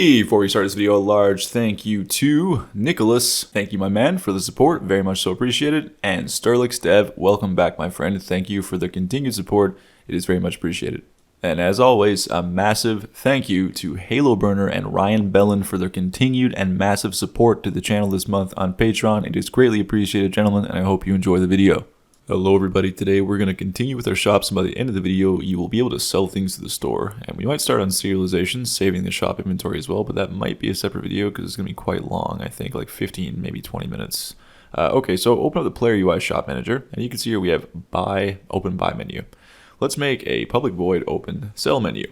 Before we start this video, a large thank you to Nicholas. Thank you, my man, for the support. Very much so appreciated. And Sterlix Dev, welcome back, my friend. Thank you for the continued support. It is very much appreciated. And as always, a massive thank you to Halo Burner and Ryan Bellin for their continued and massive support to the channel this month on Patreon. It is greatly appreciated, gentlemen, and I hope you enjoy the video. Hello everybody, today we're going to continue with our shops, and by the end of the video you will be able to sell things to the store. And we might start on serialization, saving the shop inventory as well, but that might be a separate video because it's going to be quite long, I think like 15, maybe 20 minutes. Okay, so open up the player UI shop manager, and you can see here we have buy, open buy menu. Let's make a public void open sell menu.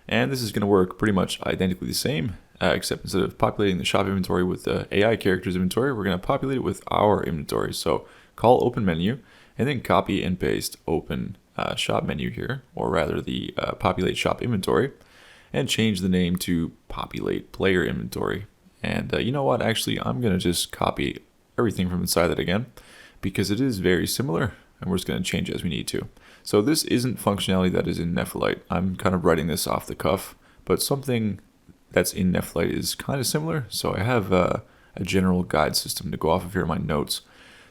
And this is going to work pretty much identically the same, except instead of populating the shop inventory with the AI characters inventory, we're going to populate it with our inventory. So call open menu, and then copy and paste open shop menu here, or rather the populate shop inventory, and change the name to populate player inventory. And you know what, actually I'm going to just copy everything from inside that again, because it is very similar, and we're just going to change it as we need to. So this isn't functionality that is in Nephalite. I'm kind of writing this off the cuff, but something that's in Nephalite is kind of similar, so I have a general guide system to go off of here in my notes.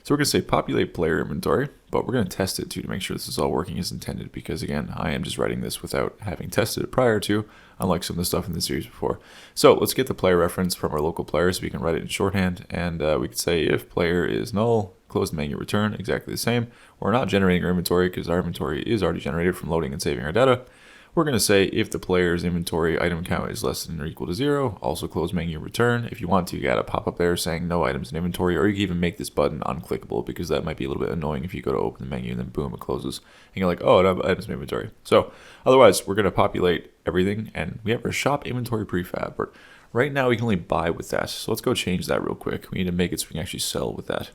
So we're going to say populate player inventory, but we're going to test it too to make sure this is all working as intended, because again, I am just writing this without having tested it prior to, unlike some of the stuff in the series before. So let's get the player reference from our local player so we can write it in shorthand, and we can say if player is null, close the menu, return, exactly the same. We're not generating our inventory because our inventory is already generated from loading and saving our data. We're going to say if the player's inventory item count is less than or equal to 0, also close menu, return. If you want to, you got a pop-up there saying no items in inventory, or you can even make this button unclickable, because that might be a little bit annoying if you go to open the menu and then boom, it closes. And you're like, oh, I don't have items in inventory. So otherwise, we're going to populate everything, and we have our shop inventory prefab. But right now, we can only buy with that. So let's go change that real quick. We need to make it so we can actually sell with that.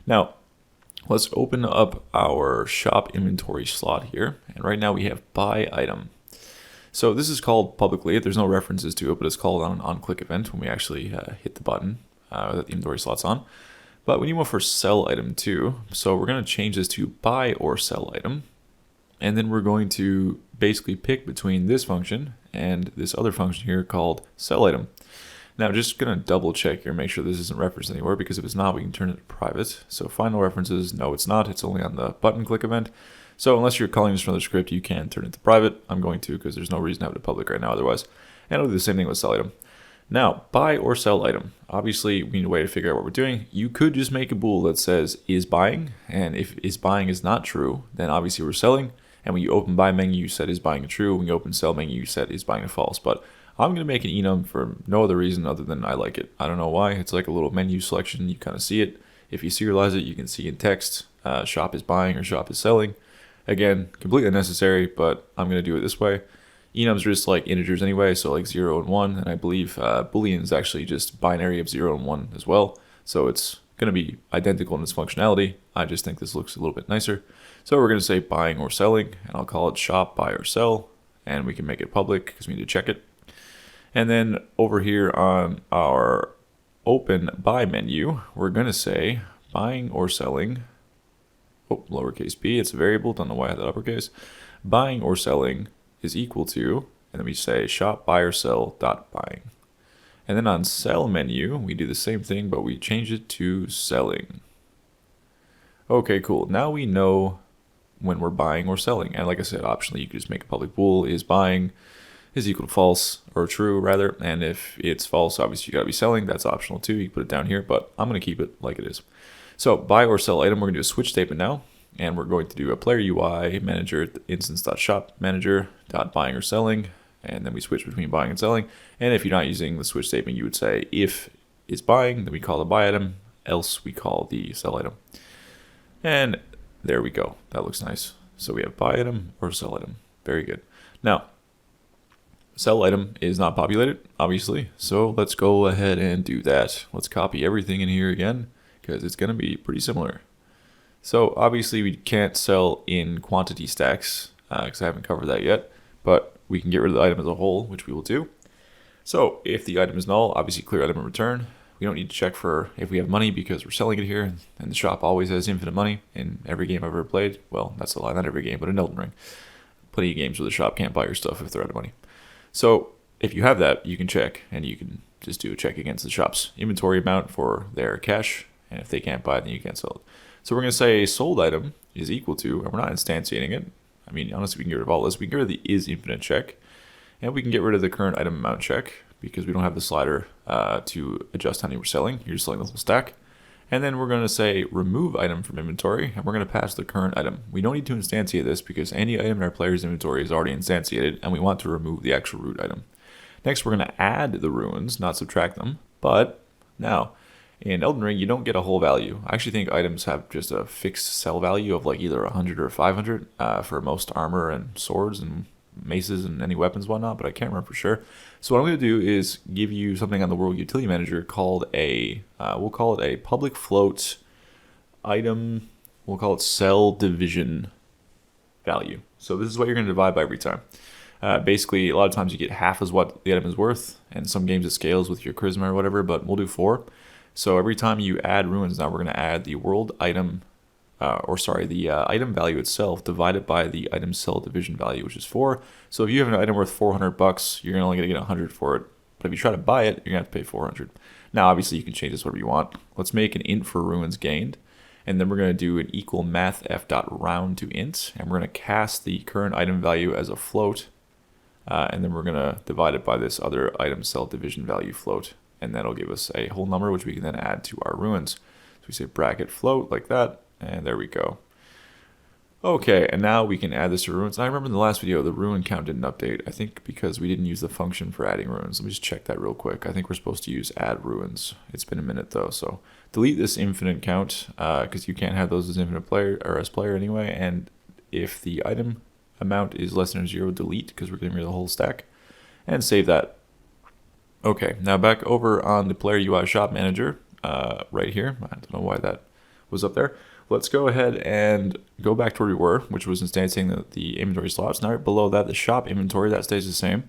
Now, let's open up our shop inventory slot here. And right now we have buy item. So this is called publicly. There's no references to it, but it's called on an on-click event when we actually hit the button that the inventory slot's on. But we need one for sell item too. So we're going to change this to buy or sell item. And then we're going to basically pick between this function and this other function here called sell item. Now, I'm just going to double check here, make sure this isn't referenced anywhere, because if it's not, we can turn it to private. So final references, no, it's not. It's only on the button click event. So unless you're calling this from the script, you can turn it to private. I'm going to, because there's no reason to have it public right now otherwise. And I'll do the same thing with sell item. Now, buy or sell item. Obviously, we need a way to figure out what we're doing. You could just make a bool that says is buying, and if is buying is not true, then obviously we're selling. And when you open buy menu, you set is buying a true. When you open sell menu, you set is buying a false. But I'm going to make an enum for no other reason other than I like it. I don't know why. It's like a little menu selection. You kind of see it. If you serialize it, you can see in text, shop is buying or shop is selling. Again, completely unnecessary, but I'm going to do it this way. Enums are just like integers anyway, so like 0 and 1, and I believe Boolean is actually just binary of 0 and 1 as well. So it's going to be identical in its functionality. I just think this looks a little bit nicer. So we're going to say buying or selling, and I'll call it shop, buy, or sell, and we can make it public because we need to check it. And then over here on our open buy menu, we're going to say buying or selling. Oh, lowercase b, it's a variable, don't know why I had that uppercase. Buying or selling is equal to, and then we say shop, buy, or sell dot buying. And then on sell menu, we do the same thing, but we change it to selling. Okay, cool. Now we know when we're buying or selling. And like I said, optionally, you can just make a public bool is buying is equal to false, or true rather. And if it's false, obviously you gotta be selling. That's optional too. You can put it down here, but I'm gonna keep it like it is. So buy or sell item, we're going to do a switch statement now, and we're going to do a player UI manager instance.shop manager.buying or selling, and then we switch between buying and selling. And if you're not using the switch statement, you would say if is buying, then we call the buy item, else we call the sell item. And there we go. That looks nice. So we have buy item or sell item. Very good. Now, sell item is not populated, obviously, so let's go ahead and do that. Let's copy everything in here again, because it's going to be pretty similar. So obviously we can't sell in quantity stacks because I haven't covered that yet, but we can get rid of the item as a whole, which we will do. So if the item is null, obviously clear item and return. We don't need to check for if we have money because we're selling it here, and the shop always has infinite money in every game I've ever played. Well, that's a lie, not every game, but in Elden Ring. Plenty of games where the shop can't buy your stuff if they're out of money. So if you have that, you can check, and you can just do a check against the shop's inventory amount for their cash, and if they can't buy it, then you can't sell it. So we're going to say sold item is equal to, and we're not instantiating it. I mean, honestly, we can get rid of all this. We can get rid of the is infinite check, and we can get rid of the current item amount check because we don't have the slider to adjust how many we're selling. You're just selling the whole stack. And then we're going to say remove item from inventory, and we're going to pass the current item. We don't need to instantiate this because any item in our player's inventory is already instantiated, and we want to remove the actual root item. Next, we're going to add the ruins, not subtract them. But now, in Elden Ring, you don't get a whole value. I actually think items have just a fixed sell value of like either 100 or 500 for most armor and swords and maces and any weapons and whatnot, but I can't remember for sure. So what I'm going to do is give you something on the World Utility Manager called a, we'll call it a public float item, we'll call it sell division value. So this is what you're going to divide by every time. Basically, a lot of times you get half as what the item is worth, and some games it scales with your charisma or whatever, but we'll do 4. So every time you add ruins, now we're going to add the world item, the item value itself divided by the item sell division value, which is 4. So if you have an item worth $400, you're only going to get 100 for it. But if you try to buy it, you're going to have to pay 400. Now, obviously, you can change this whatever you want. Let's make an int for ruins gained. And then we're going to do an equal math f.round to int. And we're going to cast the current item value as a float. And then we're going to divide it by this other item sell division value float. And that'll give us a whole number, which we can then add to our ruins. So we say bracket float like that. And there we go. Okay, and now we can add this to ruins. I remember in the last video, the ruin count didn't update. I think because we didn't use the function for adding ruins. Let me just check that real quick. I think we're supposed to use add ruins. It's been a minute though, so delete this infinite count because you can't have those as infinite player or as player anyway. And if the item amount is less than 0, delete because we're getting rid of the whole stack, and save that. Okay, now back over on the player UI shop manager right here. I don't know why that was up there. Let's go ahead and go back to where we were, which was instantiating the inventory slots. Now right below that, the shop inventory, that stays the same.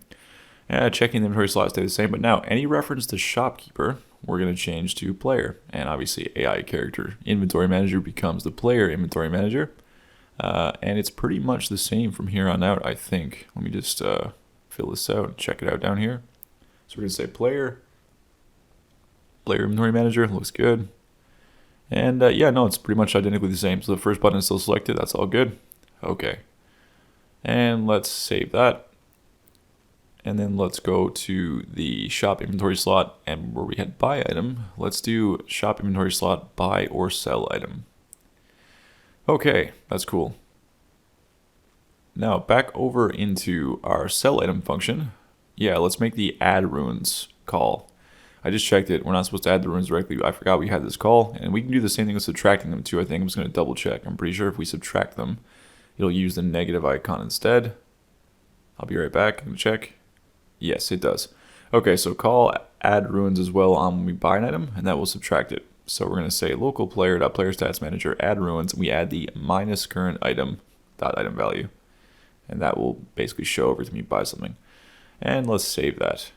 Checking the inventory slots stays the same, but now any reference to shopkeeper, we're going to change to player. And obviously AI character inventory manager becomes the player inventory manager. And it's pretty much the same from here on out, I think. Let me just fill this out and check it out down here. So we're going to say player inventory manager, looks good. And yeah, no, it's pretty much identically the same. So the first button is still selected. That's all good. Okay. And let's save that. And then let's go to the shop inventory slot. And where we had buy item, let's do shop inventory slot buy or sell item. Okay, that's cool. Now back over into our sell item function. Yeah, let's make the add ruins call. I just checked it. We're not supposed to add the ruins directly. I forgot we had this call. And we can do the same thing with subtracting them too. I think I'm just going to double check. I'm pretty sure if we subtract them, it'll use the negative icon instead. I'll be right back. I'm going to check. Yes, it does. Okay, so call add ruins as well on when we buy an item, and that will subtract it. So we're going to say local player.player stats manager add ruins, and we add the minus current item dot item value. And that will basically show every time you buy something. And let's save that.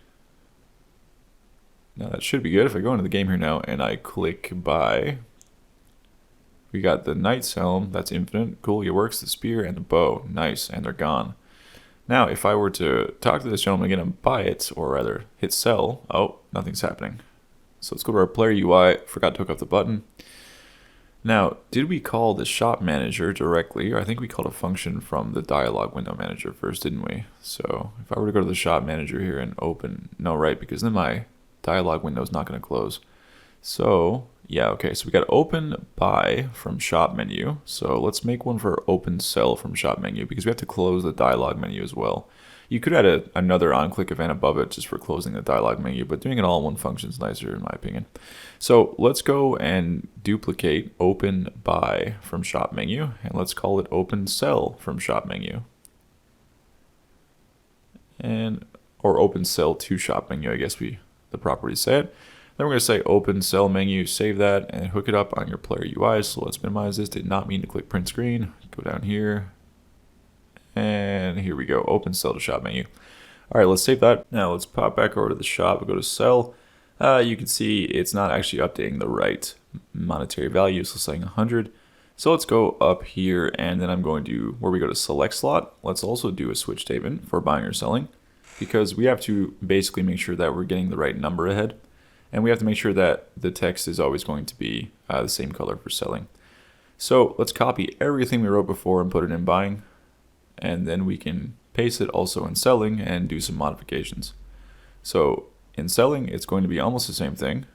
Now that should be good. If I go into the game here now and I click buy, we got the knight's helm, that's infinite, cool, it works, the spear and the bow, nice, and they're gone. Now if I were to talk to this gentleman again and buy it, or rather hit sell, oh, nothing's happening. So let's go to our player UI, forgot to hook up the button. Now, did we call the shop manager directly, or I think we called a function from the dialog window manager first, didn't we? So if I were to go to the shop manager here and open, no, right, because then my dialog window is not going to close. So yeah, okay, so we got open buy from shop menu. So let's make one for open sell from shop menu because we have to close the dialog menu as well. You could add another on-click event above it just for closing the dialog menu, but doing it all in one function is nicer in my opinion. So let's go and duplicate open buy from shop menu, and let's call it open sell from shop menu. Or open sell to shop menu, I guess the properties say it. Then we're going to say open sell menu, save that, and hook it up on your player UI. So let's minimize this. Did not mean to click print screen. Go down here. And here we go, open sell to shop menu. All right, let's save that. Now let's pop back over to the shop and go to sell. You can see it's not actually updating the right monetary value, so saying 100. So let's go up here, and then I'm going to, where we go to select slot, let's also do a switch statement for buying or selling. because we have to basically make sure that we're getting the right number ahead. And we have to make sure that the text is always going to be the same color for selling. So let's copy everything we wrote before and put it in buying. And then we can paste it also in selling and do some modifications. So in selling, it's going to be almost the same thing.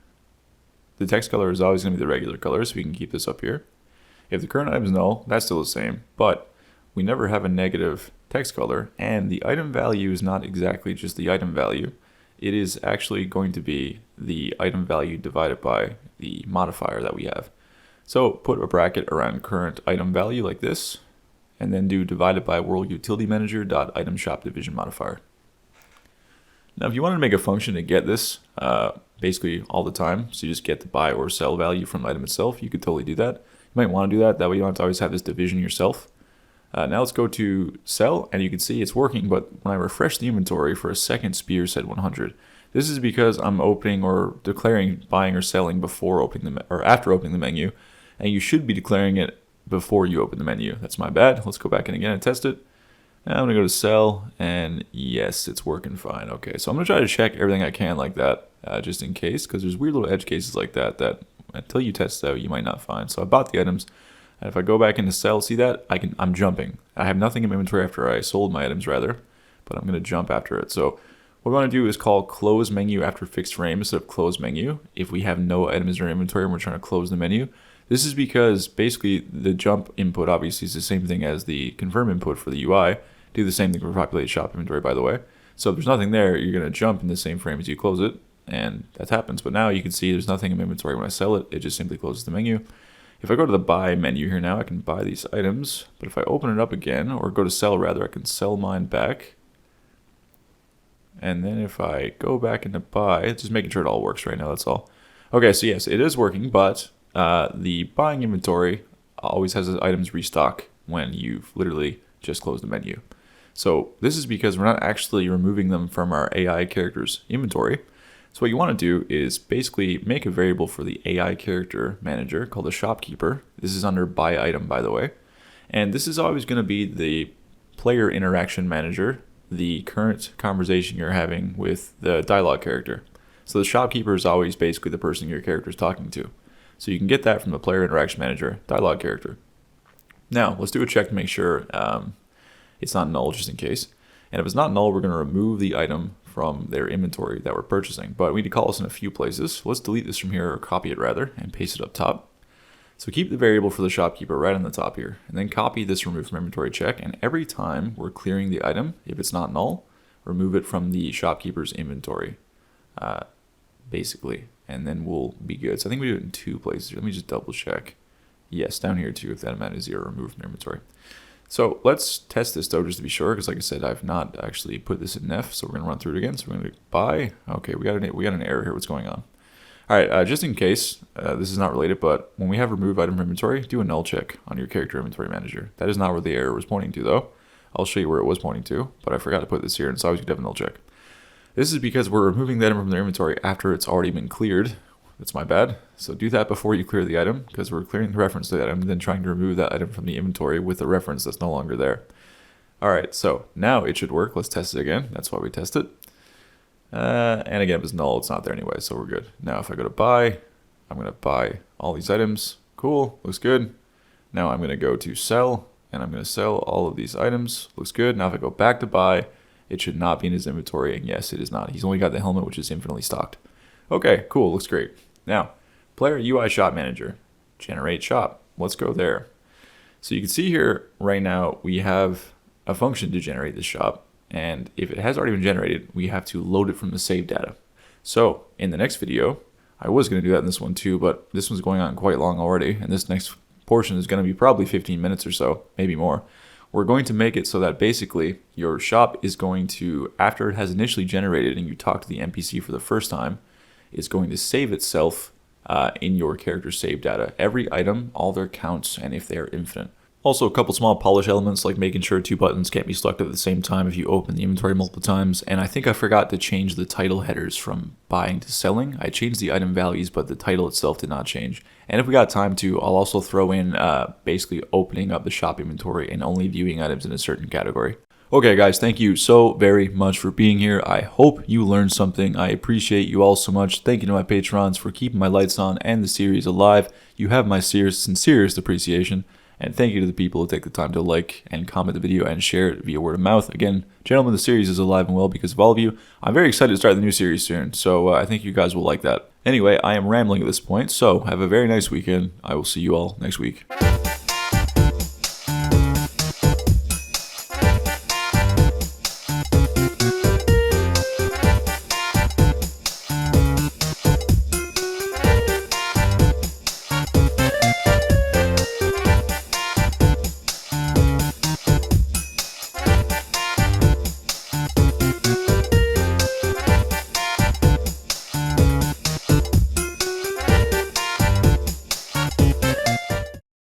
The text color is always going to be the regular color, so we can keep this up here. If the current item is null, that's still the same, but we never have a negative text color, and the item value is not exactly just the item value. It is actually going to be the item value divided by the modifier that we have. So put a bracket around current item value like this, and then do divided by world utility manager dot item shop division modifier. Now, if you wanted to make a function to get this basically all the time, so you just get the buy or sell value from the item itself, you could totally do that. You might want to do that. That way you don't have to always have this division yourself. Now let's go to sell, and you can see it's working, but when I refresh the inventory for a second, Spear said 100. This is because I'm opening or declaring buying or selling before opening or after opening the menu, and you should be declaring it before you open the menu. That's my bad. Let's go back in again and test it. And I'm going to go to sell, and yes, it's working fine. Okay, so I'm going to try to check everything I can like that, just in case, because there's weird little edge cases like that that until you test it out, you might not find. So I bought the items, and if I go back into sell, see that? I'm jumping. I have nothing in my inventory after I sold my items, rather, but I'm going to jump after it. So what we want to do is call close menu after fixed frame instead of close menu if we have no items in our inventory and we're trying to close the menu. This is because basically the jump input obviously is the same thing as the confirm input for the UI. Do the same thing for populate shop inventory, by the way. So if there's nothing there, you're going to jump in the same frame as you close it, and that happens. But now you can see there's nothing in my inventory when I sell it. It just simply closes the menu. If I go to the buy menu here now, I can buy these items. But if I open it up again, or go to sell rather, I can sell mine back. And then if I go back into buy, just making sure it all works right now, that's all. Okay, so yes, it is working, but the buying inventory always has the items restock when you've literally just closed the menu. So this is because we're not actually removing them from our AI character's inventory. So what you want to do is basically make a variable for the AI character manager called the shopkeeper. This is under buy item, by the way. And this is always going to be the player interaction manager, the current conversation you're having with the dialogue character. So the shopkeeper is always basically the person your character is talking to. So you can get that from the player interaction manager dialogue character. Now, let's do a check to make sure it's not null, just in case. And if it's not null, we're going to remove the item from their inventory that we're purchasing. But we need to call this in a few places. Let's delete this from here, or copy it rather, and paste it up top. So keep the variable for the shopkeeper right on the top here, and then copy this remove from inventory check. And every time we're clearing the item, if it's not null, remove it from the shopkeeper's inventory, basically. And then we'll be good. So I think we do it in two places. Let me just double check. Yes, down here too, if that amount is 0, remove from inventory. So let's test this though, just to be sure, because like I said, I've not actually put this in Nef, so we're going to run through it again. So we're going to buy. Okay, we got an error here. What's going on? All right, just in case, this is not related, but when we have remove item from inventory, do a null check on your character inventory manager. That is not where the error was pointing to though. I'll show you where it was pointing to, but I forgot to put this here, and so I was going to have a null check. This is because we're removing the item from their inventory after it's already been cleared. That's my bad. So do that before you clear the item, because we're clearing the reference to that item and then trying to remove that item from the inventory with the reference that's no longer there. All right, so now it should work. Let's test it again. That's why we test it. And again, if it's null, it's not there anyway, so we're good. Now if I go to buy, I'm going to buy all these items. Cool, looks good. Now I'm going to go to sell, and I'm going to sell all of these items. Looks good. Now if I go back to buy, it should not be in his inventory, and yes, it is not. He's only got the helmet, which is infinitely stocked. Okay, cool, looks great. Now, player UI shop manager, generate shop. Let's go there. So you can see here right now we have a function to generate this shop, and if it has already been generated, we have to load it from the save data. So in the next video, I was going to do that in this one too, but this one's going on quite long already, and this next portion is going to be probably 15 minutes or so, maybe more. We're going to make it so that basically your shop is going to, after it has initially generated and you talk to the NPC for the first time, is going to save itself in your character save data. Every item, all their counts, and if they are infinite. Also, a couple small polish elements like making sure 2 buttons can't be selected at the same time if you open the inventory multiple times. And I think I forgot to change the title headers from buying to selling. I changed the item values, but the title itself did not change. And if we got time to, I'll also throw in basically opening up the shop inventory and only viewing items in a certain category. Okay, guys, thank you so very much for being here. I hope you learned something. I appreciate you all so much. Thank you to my patrons for keeping my lights on and the series alive. You have my sincerest appreciation. And thank you to the people who take the time to like and comment the video and share it via word of mouth. Again, gentlemen, the series is alive and well because of all of you. I'm very excited to start the new series soon, so I think you guys will like that. Anyway, I am rambling at this point, so have a very nice weekend. I will see you all next week.